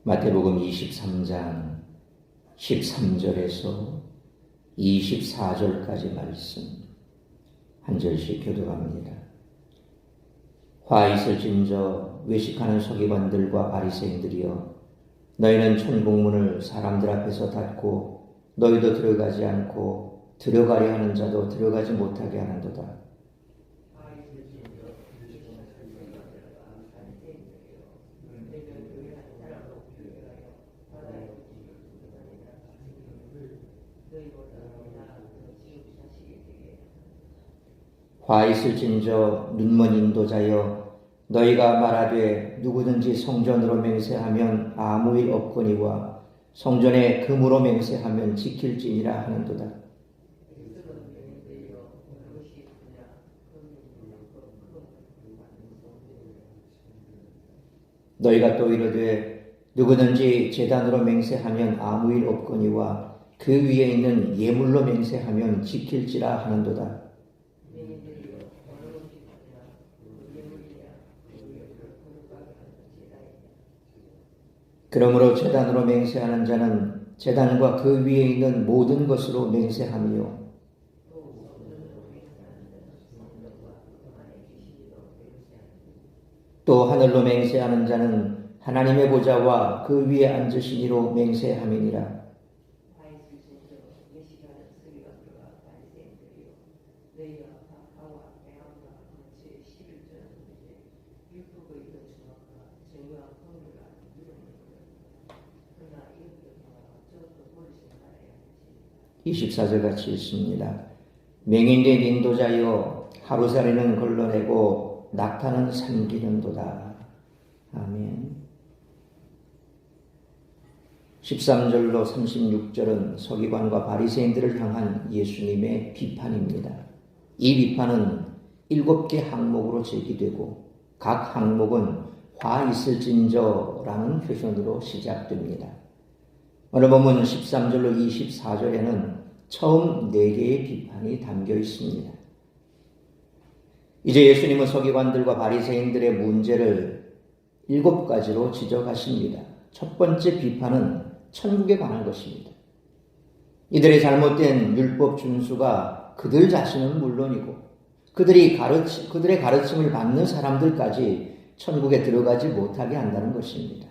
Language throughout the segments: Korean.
마태복음 23장 13절에서 24절까지 말씀 한 절씩 교독합니다. 화 있을진저 외식하는 서기관들과 바리새인들이여, 너희는 천국문을 사람들 앞에서 닫고 너희도 들어가지 않고 들어가려 하는 자도 들어가지 못하게 하는도다. 화 있을진저 눈먼 인도자여, 너희가 말하되 누구든지 성전으로 맹세하면 아무 일 없거니와 성전에 금으로 맹세하면 지킬지니라 하는도다. 너희가 또 이르되 누구든지 제단으로 맹세하면 아무 일 없거니와 그 위에 있는 예물로 맹세하면 지킬지라 하는도다. 그러므로 제단으로 맹세하는 자는 제단과 그 위에 있는 모든 것으로 맹세하며, 또 하늘로 맹세하는 자는 하나님의 보좌와 그 위에 앉으신 이로 맹세함이니라. (24절) 같이 읽습니다. 맹인된 인도자여, 하루살이는 걸러내고 낙타는 삼기는도다. 아멘. 13절로 36절은 서기관과 바리새인들을 향한 예수님의 비판입니다. 이 비판은 7개 항목으로 제기되고 각 항목은 화 있을진저라는 표현으로 시작됩니다. 오늘 본문 13절로 24절에는 처음 4개의 비판이 담겨 있습니다. 이제 예수님은 서기관들과 바리새인들의 문제를 7가지로 지적하십니다. 첫 번째 비판은 천국에 관한 것입니다. 이들의 잘못된 율법 준수가 그들 자신은 물론이고 그들의 가르침을 받는 사람들까지 천국에 들어가지 못하게 한다는 것입니다.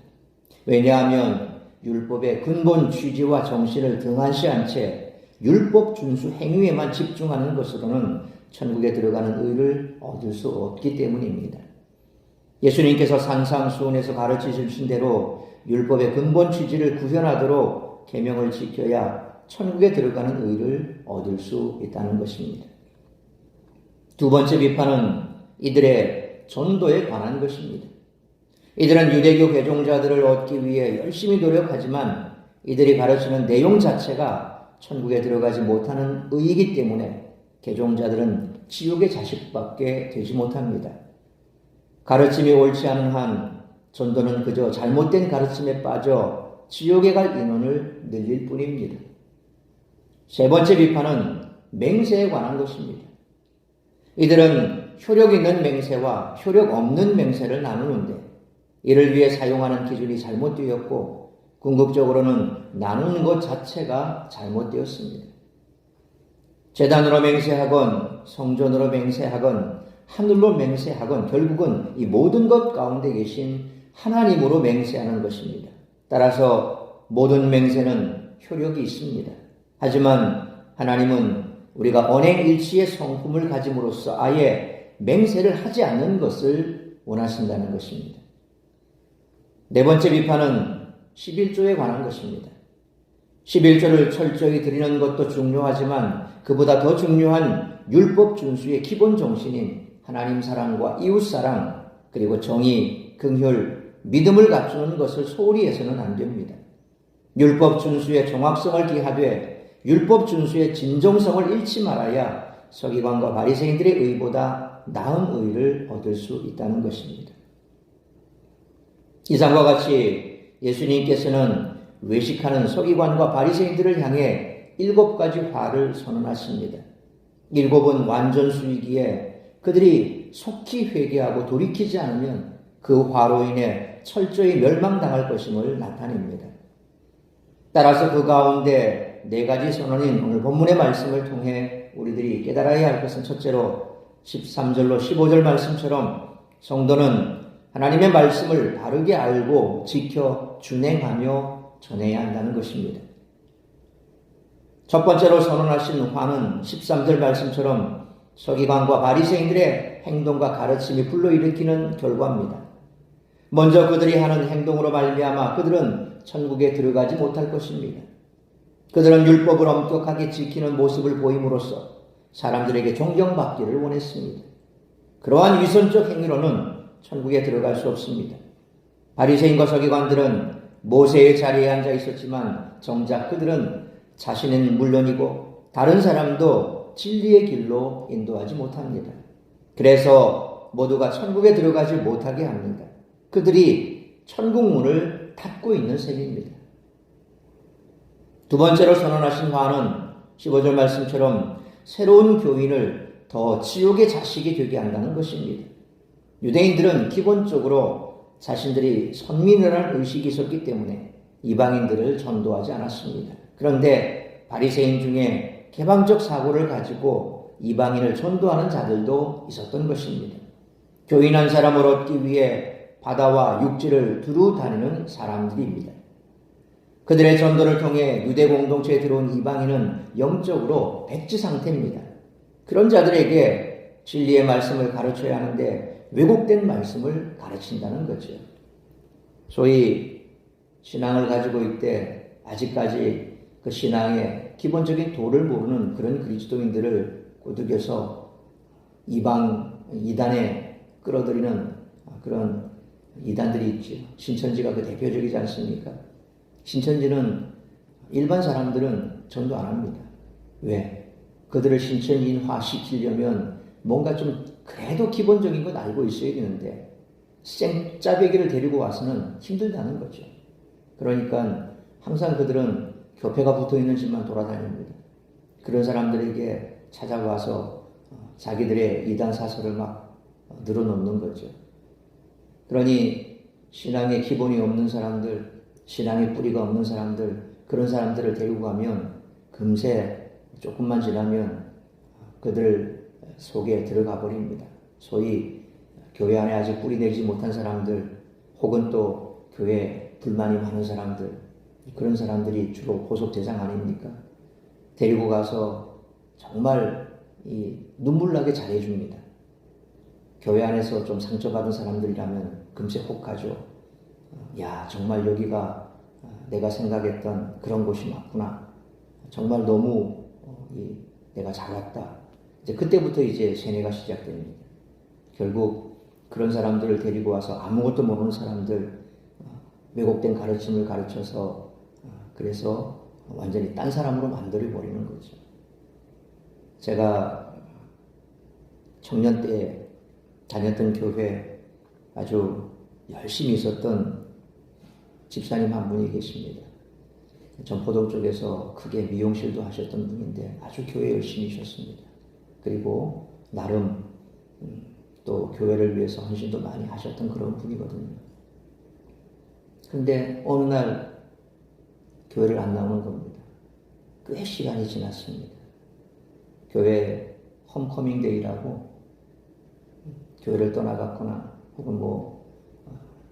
왜냐하면 율법의 근본 취지와 정신을 등한시한 채 율법 준수 행위에만 집중하는 것으로는 천국에 들어가는 의를 얻을 수 없기 때문입니다. 예수님께서 산상수훈에서 가르치신 대로 율법의 근본 취지를 구현하도록 계명을 지켜야 천국에 들어가는 의를 얻을 수 있다는 것입니다. 두 번째 비판은 이들의 전도에 관한 것입니다. 이들은 유대교 개종자들을 얻기 위해 열심히 노력하지만 이들이 가르치는 내용 자체가 천국에 들어가지 못하는 의이기 때문에 개종자들은 지옥의 자식밖에 되지 못합니다. 가르침이 옳지 않은 한 전도는 그저 잘못된 가르침에 빠져 지옥에 갈 인원을 늘릴 뿐입니다. 세 번째 비판은 맹세에 관한 것입니다. 이들은 효력 있는 맹세와 효력 없는 맹세를 나누는데 이를 위해 사용하는 기준이 잘못되었고 궁극적으로는 나누는 것 자체가 잘못되었습니다. 제단으로 맹세하건 성전으로 맹세하건 하늘로 맹세하건 결국은 이 모든 것 가운데 계신 하나님으로 맹세하는 것입니다. 따라서 모든 맹세는 효력이 있습니다. 하지만 하나님은 우리가 언행일치의 성품을 가짐으로써 아예 맹세를 하지 않는 것을 원하신다는 것입니다. 네 번째 비판은 11조에 관한 것입니다. 11조를 철저히 드리는 것도 중요하지만 그보다 더 중요한 율법 준수의 기본 정신인 하나님 사랑과 이웃 사랑, 그리고 정의, 긍휼, 믿음을 갖추는 것을 소홀히 해서는 안 됩니다. 율법 준수의 정확성을 기하되 율법 준수의 진정성을 잃지 말아야 서기관과 바리새인들의 의보다 나은 의를 얻을 수 있다는 것입니다. 이상과 같이 예수님께서는 외식하는 서기관과 바리새인들을 향해 7가지 화를 선언하십니다. 7은 완전수이기에 그들이 속히 회개하고 돌이키지 않으면 그 화로 인해 철저히 멸망당할 것임을 나타냅니다. 따라서 그 가운데 네 가지 선언인 오늘 본문의 말씀을 통해 우리들이 깨달아야 할 것은 첫째로 13절로 15절 말씀처럼 성도는 하나님의 말씀을 바르게 알고 지켜 준행하며 전해야 한다는 것입니다. 첫 번째로 선언하신 화는 13절 말씀처럼 서기관과 바리새인들의 행동과 가르침이 불러일으키는 결과입니다. 먼저 그들이 하는 행동으로 말미암아 그들은 천국에 들어가지 못할 것입니다. 그들은 율법을 엄격하게 지키는 모습을 보임으로써 사람들에게 존경받기를 원했습니다. 그러한 위선적 행위로는 천국에 들어갈 수 없습니다. 바리새인과 서기관들은 모세의 자리에 앉아 있었지만 정작 그들은 자신은 물론이고 다른 사람도 진리의 길로 인도하지 못합니다. 그래서 모두가 천국에 들어가지 못하게 합니다. 그들이 천국 문을 닫고 있는 셈입니다. 두 번째로 선언하신 화는 15절 말씀처럼 새로운 교인을 더 지옥의 자식이 되게 한다는 것입니다. 유대인들은 기본적으로 자신들이 선민이라는 의식이 있었기 때문에 이방인들을 전도하지 않았습니다. 그런데 바리새인 중에 개방적 사고를 가지고 이방인을 전도하는 자들도 있었던 것입니다. 교인 한 사람을 얻기 위해 바다와 육지를 두루 다니는 사람들입니다. 그들의 전도를 통해 유대 공동체에 들어온 이방인은 영적으로 백지 상태입니다. 그런 자들에게 진리의 말씀을 가르쳐야 하는데 왜곡된 말씀을 가르친다는 거죠. 소위 신앙을 가지고 있되 아직까지 그 신앙의 기본적인 도를 모르는 그런 그리스도인들을 꼬드겨서 이단에 끌어들이는 그런 이단들이 있죠. 신천지가 그 대표적이지 않습니까? 신천지는 일반 사람들은 전도 안 합니다. 왜? 그들을 신천인화 시키려면 뭔가 좀 그래도 기본적인 건 알고 있어야 되는데 생짜배기를 데리고 와서는 힘들다는 거죠. 그러니까 항상 그들은 교패가 붙어있는 집만 돌아다닙니다. 그런 사람들에게 찾아와서 자기들의 이단 사설을 막 늘어놓는 거죠. 그러니 신앙의 기본이 없는 사람들, 신앙의 뿌리가 없는 사람들, 그런 사람들을 데리고 가면 금세 조금만 지나면 그들 속에 들어가 버립니다. 소위 교회 안에 아직 뿌리 내지 못한 사람들, 혹은 또 교회에 불만이 많은 사람들, 그런 사람들이 주로 호속 대상 아닙니까? 데리고 가서 정말 눈물 나게 잘해줍니다. 교회 안에서 좀 상처받은 사람들이라면 금세 혹하죠. 야, 정말 여기가 내가 생각했던 그런 곳이 맞구나. 정말 너무 내가 잘 왔다. 이제 그때부터 이제 세뇌가 시작됩니다. 결국 그런 사람들을 데리고 와서 아무것도 모르는 사람들, 왜곡된 가르침을 가르쳐서 그래서 완전히 딴 사람으로 만들어버리는 거죠. 제가 청년 때 다녔던 교회 아주 열심히 있었던 집사님 한 분이 계십니다. 전포동 쪽에서 크게 미용실도 하셨던 분인데 아주 교회 열심히 하셨습니다. 그리고 나름 또 교회를 위해서 헌신도 많이 하셨던 그런 분이거든요. 근데 어느 날 교회를 안 나오는 겁니다. 꽤 시간이 지났습니다. 교회 홈커밍 데이라고 교회를 떠나갔거나 혹은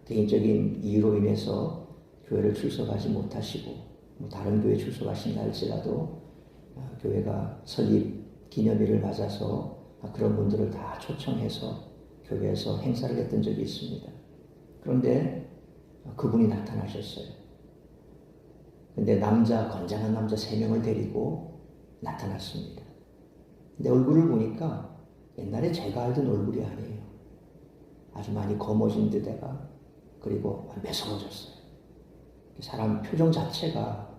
개인적인 이유로 인해서 교회를 출석하지 못하시고 다른 교회 출석하신다 할지라도 교회가 설립 기념일을 맞아서 그런 분들을 다 초청해서 교회에서 행사를 했던 적이 있습니다. 그런데 그분이 나타나셨어요. 근데 건장한 남자 3명을 데리고 나타났습니다. 근데 얼굴을 보니까 옛날에 제가 알던 얼굴이 아니에요. 아주 많이 검어진 데다가 그리고 매서워졌어요. 사람 표정 자체가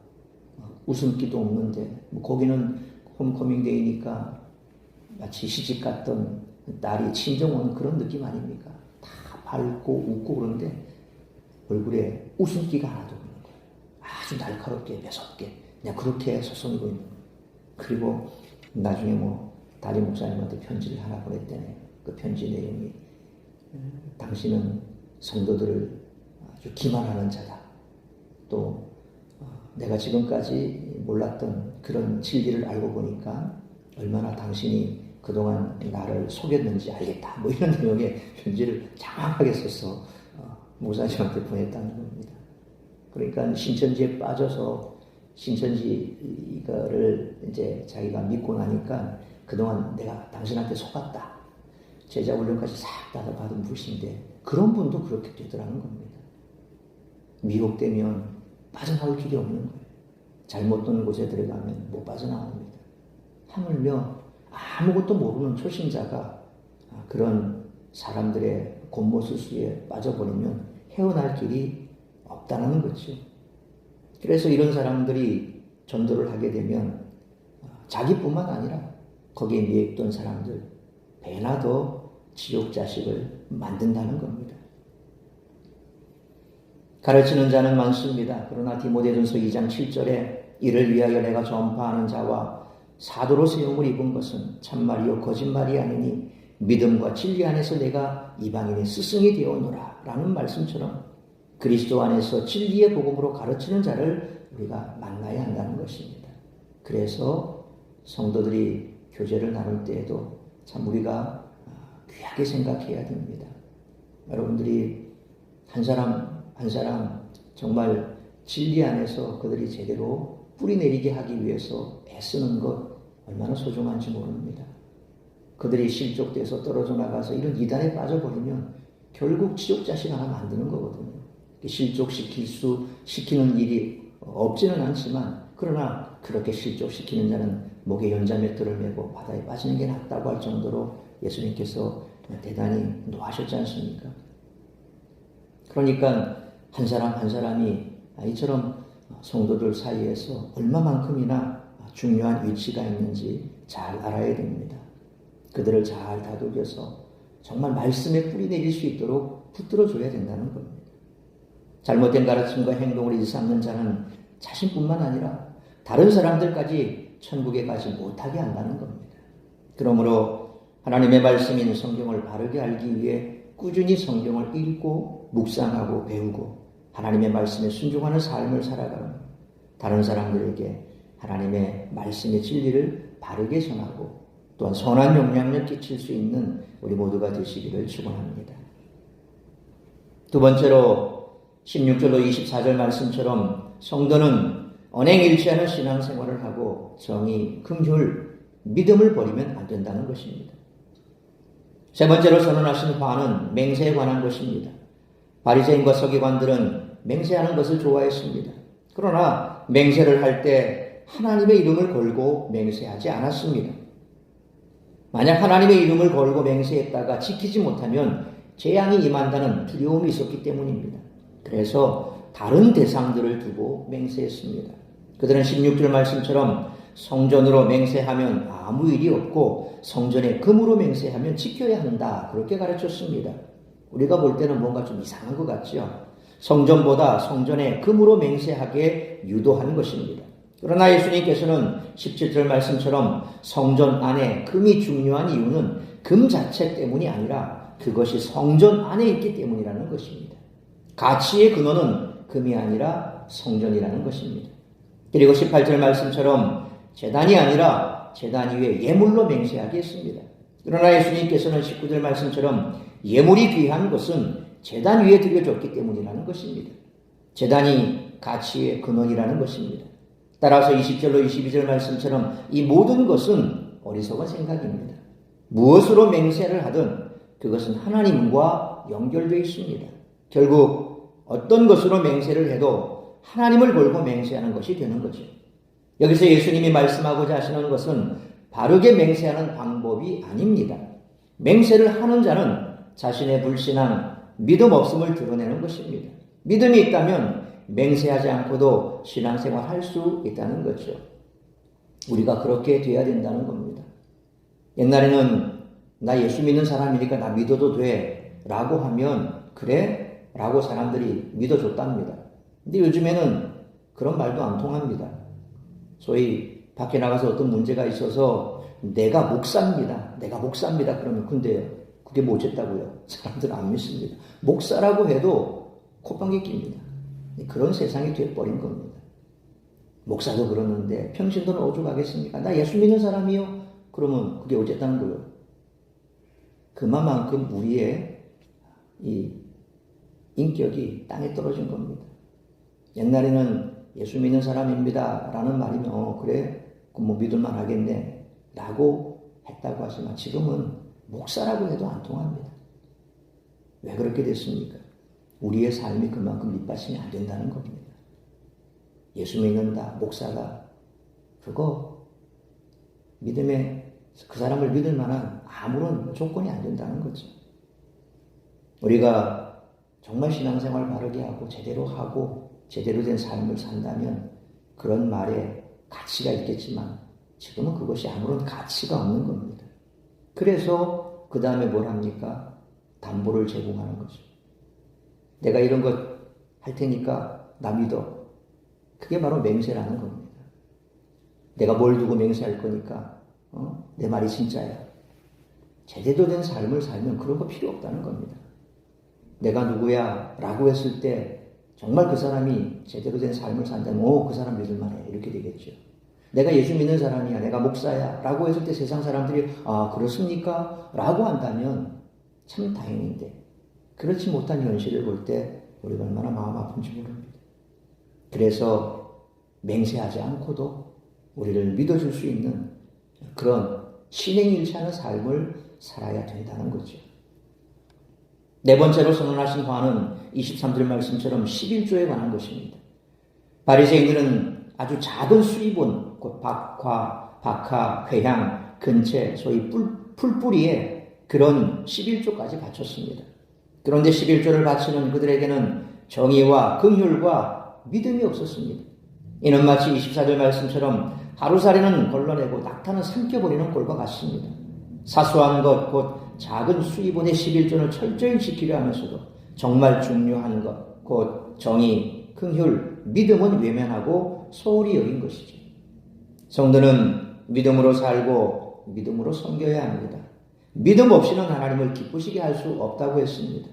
웃음기도 없는데 거기는 홈커밍 데이니까 마치 시집 갔던 딸이 친정 오는 그런 느낌 아닙니까? 다 밝고 웃고 그런데 얼굴에 웃음기가 하나도 없는 거예요. 아주 날카롭게 매섭게 그냥 그렇게 서성이고 있는 거예요. 그리고 나중에 다리 목사님한테 편지를 하나 보냈대네. 그 편지 내용이 당신은 성도들을 아주 기만하는 자다. 또 내가 지금까지 몰랐던 그런 진리를 알고 보니까 얼마나 당신이 그동안 나를 속였는지 알겠다. 뭐 이런 내용의 편지를 장황하게 써서 목사님한테 보냈다는 겁니다. 그러니까 신천지에 빠져서 신천지 이거를 이제 자기가 믿고 나니까 그동안 내가 당신한테 속았다. 제자 훈련까지 싹 다 받은 분인데 그런 분도 그렇게 되더라는 겁니다. 미혹되면 빠져나올 길이 없는 거예요. 잘못된 곳에 들어가면 못 빠져나옵니다. 하물며 아무것도 모르는 초신자가 그런 사람들의 곤모술수에 빠져버리면 헤어날 길이 없다는 거죠. 그래서 이런 사람들이 전도를 하게 되면 자기뿐만 아니라 거기에 미혹된 사람들 배나 더 지옥 자식을 만든다는 겁니다. 가르치는 자는 많습니다. 그러나 디모데전서 2장 7절에 이를 위하여 내가 전파하는 자와 사도로 세움을 입은 것은 참말이요 거짓말이 아니니 믿음과 진리 안에서 내가 이방인의 스승이 되어오노라 라는 말씀처럼 그리스도 안에서 진리의 복음으로 가르치는 자를 우리가 만나야 한다는 것입니다. 그래서 성도들이 교제를 나눌 때에도 참 우리가 귀하게 생각해야 됩니다. 여러분들이 한 사람 한 사람 정말 진리 안에서 그들이 제대로 뿌리내리게 하기 위해서 애쓰는 것 얼마나 소중한지 모릅니다. 그들이 실족돼서 떨어져 나가서 이런 이단에 빠져버리면 결국 지옥 자식 하나 만드는 거거든요. 실족시키는 일이 없지는 않지만 그러나 그렇게 실족시키는 자는 목에 연자맷돌을 메고 바다에 빠지는 게 낫다고 할 정도로 예수님께서 대단히 노하셨지 않습니까? 그러니까 한 사람 한 사람이 이처럼 성도들 사이에서 얼마만큼이나 중요한 위치가 있는지 잘 알아야 됩니다. 그들을 잘 다독여서 정말 말씀에 뿌리 내릴 수 있도록 붙들어줘야 된다는 겁니다. 잘못된 가르침과 행동을 일삼는 자는 자신뿐만 아니라 다른 사람들까지 천국에 가지 못하게 한다는 겁니다. 그러므로 하나님의 말씀인 성경을 바르게 알기 위해 꾸준히 성경을 읽고 묵상하고 배우고 하나님의 말씀에 순종하는 삶을 살아가는 다른 사람들에게 하나님의 말씀의 진리를 바르게 전하고 또한 선한 영향력 끼칠 수 있는 우리 모두가 되시기를 축원합니다. 두 번째로 16절로 24절 말씀처럼 성도는 언행일치하는 신앙생활을 하고 정의, 긍휼, 믿음을 버리면 안 된다는 것입니다. 세 번째로 선언하신 바는 맹세에 관한 것입니다. 바리새인과 서기관들은 맹세하는 것을 좋아했습니다. 그러나 맹세를 할 때 하나님의 이름을 걸고 맹세하지 않았습니다. 만약 하나님의 이름을 걸고 맹세했다가 지키지 못하면 재앙이 임한다는 두려움이 있었기 때문입니다. 그래서 다른 대상들을 두고 맹세했습니다. 그들은 16절 말씀처럼 성전으로 맹세하면 아무 일이 없고 성전에 금으로 맹세하면 지켜야 한다. 그렇게 가르쳤습니다. 우리가 볼 때는 뭔가 좀 이상한 것 같죠. 성전보다 성전에 금으로 맹세하게 유도하는 것입니다. 그러나 예수님께서는 17절 말씀처럼 성전 안에 금이 중요한 이유는 금 자체 때문이 아니라 그것이 성전 안에 있기 때문이라는 것입니다. 가치의 근원은 금이 아니라 성전이라는 것입니다. 그리고 18절 말씀처럼 제단이 아니라 제단 위에 예물로 맹세하게 했습니다. 그러나 예수님께서는 19절 말씀처럼 예물이 귀한 것은 제단 위에 드려졌기 때문이라는 것입니다. 제단이 가치의 근원이라는 것입니다. 따라서 20절로 22절 말씀처럼 이 모든 것은 어리석은 생각입니다. 무엇으로 맹세를 하든 그것은 하나님과 연결되어 있습니다. 결국 어떤 것으로 맹세를 해도 하나님을 걸고 맹세하는 것이 되는 거죠. 여기서 예수님이 말씀하고자 하시는 것은 바르게 맹세하는 방법이 아닙니다. 맹세를 하는 자는 자신의 불신앙, 믿음 없음을 드러내는 것입니다. 믿음이 있다면 맹세하지 않고도 신앙생활 할 수 있다는 거죠. 우리가 그렇게 돼야 된다는 겁니다. 옛날에는 나 예수 믿는 사람이니까 나 믿어도 돼 라고 하면 그래? 라고 사람들이 믿어줬답니다. 근데 요즘에는 그런 말도 안 통합니다. 소위 밖에 나가서 어떤 문제가 있어서 내가 목사입니다. 그러면 근데요. 그게 뭐겠다고요? 사람들은 안 믿습니다. 목사라고 해도 콧방귀 낍니다. 그런 세상이 되어버린 겁니다. 목사도 그러는데 평신도는 오죽하겠습니까? 나 예수 믿는 사람이요? 그러면 그게 어쨌다는 거예요? 그만큼 우리의 이 인격이 땅에 떨어진 겁니다. 옛날에는 예수 믿는 사람입니다 라는 말이면 그래 뭐 믿을만 하겠네 라고 했다고 하지만 지금은 목사라고 해도 안 통합니다. 왜 그렇게 됐습니까? 우리의 삶이 그만큼 밑받침이 안 된다는 겁니다. 예수 믿는다, 목사가 그거 믿음에 그 사람을 믿을 만한 아무런 조건이 안 된다는 거죠. 우리가 정말 신앙생활 바르게 하고 제대로 된 삶을 산다면 그런 말에 가치가 있겠지만 지금은 그것이 아무런 가치가 없는 겁니다. 그래서 그 다음에 뭘 합니까? 담보를 제공하는 거죠. 내가 이런 것 할 테니까 나 믿어. 그게 바로 맹세라는 겁니다. 내가 뭘 두고 맹세할 거니까 내 말이 진짜야. 제대로 된 삶을 살면 그런 거 필요 없다는 겁니다. 내가 누구야? 라고 했을 때 정말 그 사람이 제대로 된 삶을 산다면 그 사람 믿을 만해. 이렇게 되겠죠. 내가 예수 믿는 사람이야. 내가 목사야. 라고 했을 때 세상 사람들이 그렇습니까? 라고 한다면 참 다행인데 그렇지 못한 현실을 볼 때 우리가 얼마나 마음 아픈지 모릅니다. 그래서 맹세하지 않고도 우리를 믿어줄 수 있는 그런 신행일치하는 삶을 살아야 된다는 거죠. 네 번째로 선언하신 화는 23절 말씀처럼 11조에 관한 것입니다. 바리새인들은 아주 작은 수입원, 곧 박하, 회향, 근체, 소위 풀뿌리에 그런 11조까지 바쳤습니다. 그런데 11조를 바치는 그들에게는 정의와 긍휼과 믿음이 없었습니다. 이는 마치 24절 말씀처럼 하루살이는 걸러내고 낙타는 삼켜버리는 꼴과 같습니다. 사소한 것, 곧 작은 수입원의 11조를 철저히 지키려 하면서도 정말 중요한 것, 곧 정의, 긍휼, 믿음은 외면하고 소홀히 여긴 것이죠. 성도는 믿음으로 살고 믿음으로 섬겨야 합니다. 믿음 없이는 하나님을 기쁘시게 할 수 없다고 했습니다.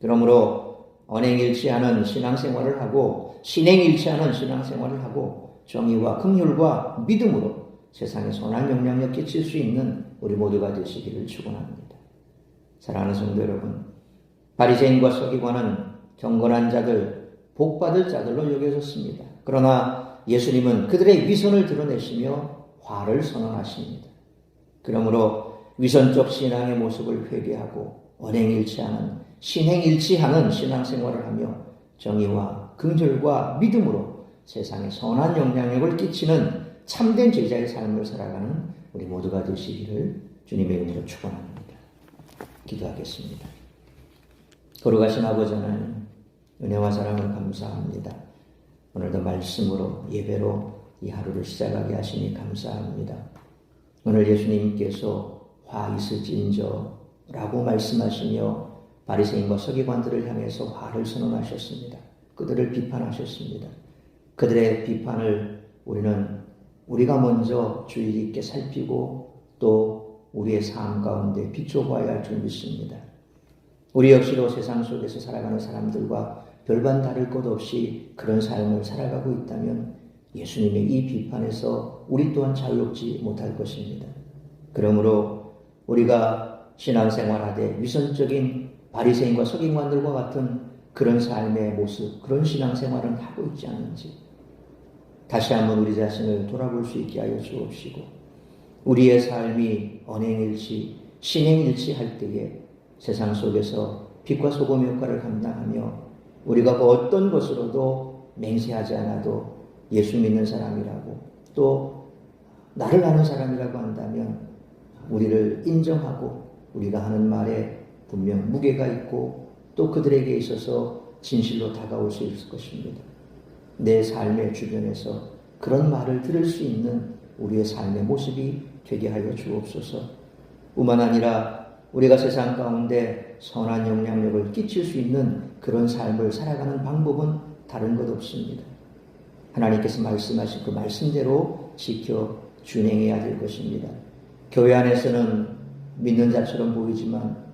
그러므로 언행일치하는 신앙생활을 하고 신행일치하는 신앙생활을 하고 정의와 긍휼과 믿음으로 세상에 선한 영향력 끼칠 수 있는 우리 모두가 되시기를 축원합니다. 사랑하는 성도 여러분, 바리새인과 서기관은 경건한 자들, 복받을 자들로 여겨졌습니다. 그러나 예수님은 그들의 위선을 드러내시며 화를 선언하십니다. 그러므로 위선적 신앙의 모습을 회개하고 언행일치하는 신행일치하는 신앙생활을 하며 정의와 긍휼과 믿음으로 세상에 선한 영향력을 끼치는 참된 제자의 삶을 살아가는 우리 모두가 되시기를 주님의 이름으로 축원합니다. 기도하겠습니다. 거룩하신 아버지 하나님, 은혜와 사랑을 감사합니다. 오늘도 말씀으로 예배로 이 하루를 시작하게 하시니 감사합니다. 오늘 예수님께서 화 있을진저 라고 말씀하시며 바리새인과 서기관들을 향해서 화를 선언하셨습니다. 그들을 비판하셨습니다. 그들의 비판을 우리가 먼저 주의 깊게 살피고 또 우리의 삶 가운데 비춰봐야 할 줄 믿습니다. 우리 역시도 세상 속에서 살아가는 사람들과 별반 다를 것 없이 그런 삶을 살아가고 있다면 예수님의 이 비판에서 우리 또한 자유롭지 못할 것입니다. 그러므로 우리가 신앙생활하되 위선적인 바리새인과 서기관들과 같은 그런 삶의 모습, 그런 신앙생활은 하고 있지 않은지 다시 한번 우리 자신을 돌아볼 수 있게 하여 주옵시고 우리의 삶이 언행일치, 신행일치할 때에 세상 속에서 빛과 소금의 역할을 감당하며 우리가 그 어떤 것으로도 맹세하지 않아도 예수 믿는 사람이라고 또 나를 아는 사람이라고 한다면 우리를 인정하고 우리가 하는 말에 분명 무게가 있고 또 그들에게 있어서 진실로 다가올 수 있을 것입니다. 내 삶의 주변에서 그런 말을 들을 수 있는 우리의 삶의 모습이 되게 하여 주옵소서. 뿐만 아니라 우리가 세상 가운데 선한 영향력을 끼칠 수 있는 그런 삶을 살아가는 방법은 다른 것 없습니다. 하나님께서 말씀하신 그 말씀대로 지켜 준행해야 될 것입니다. 교회 안에서는 믿는 자처럼 보이지만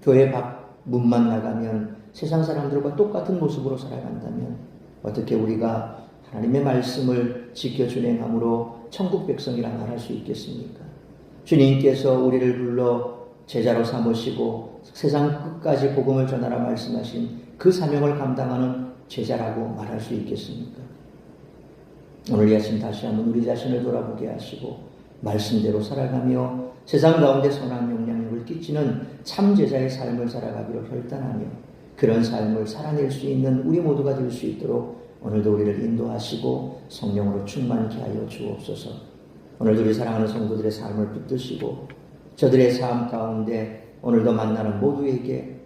교회 밖 문만 나가면 세상 사람들과 똑같은 모습으로 살아간다면 어떻게 우리가 하나님의 말씀을 지켜 준행함으로 천국 백성이라 말할 수 있겠습니까? 주님께서 우리를 불러 제자로 삼으시고 세상 끝까지 복음을 전하라 말씀하신 그 사명을 감당하는 제자라고 말할 수 있겠습니까? 오늘 이 아침 다시 한번 우리 자신을 돌아보게 하시고 말씀대로 살아가며 세상 가운데 선한 영향력을 끼치는 참 제자의 삶을 살아가기로 결단하며 그런 삶을 살아낼 수 있는 우리 모두가 될 수 있도록 오늘도 우리를 인도하시고 성령으로 충만케 하여 주옵소서. 오늘도 우리 사랑하는 성도들의 삶을 붙드시고 저들의 삶 가운데 오늘도 만나는 모두에게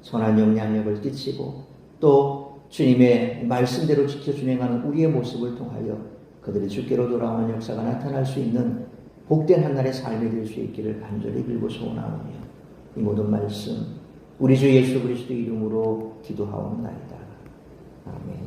선한 영향력을 끼치고 또 주님의 말씀대로 지켜 준행하는 우리의 모습을 통하여 그들이 주께로 돌아오는 역사가 나타날 수 있는 복된 한날의 삶이 될 수 있기를 간절히 빌고 소원하오며 이 모든 말씀 우리 주 예수 그리스도 이름으로 기도하옵나이다. 아멘.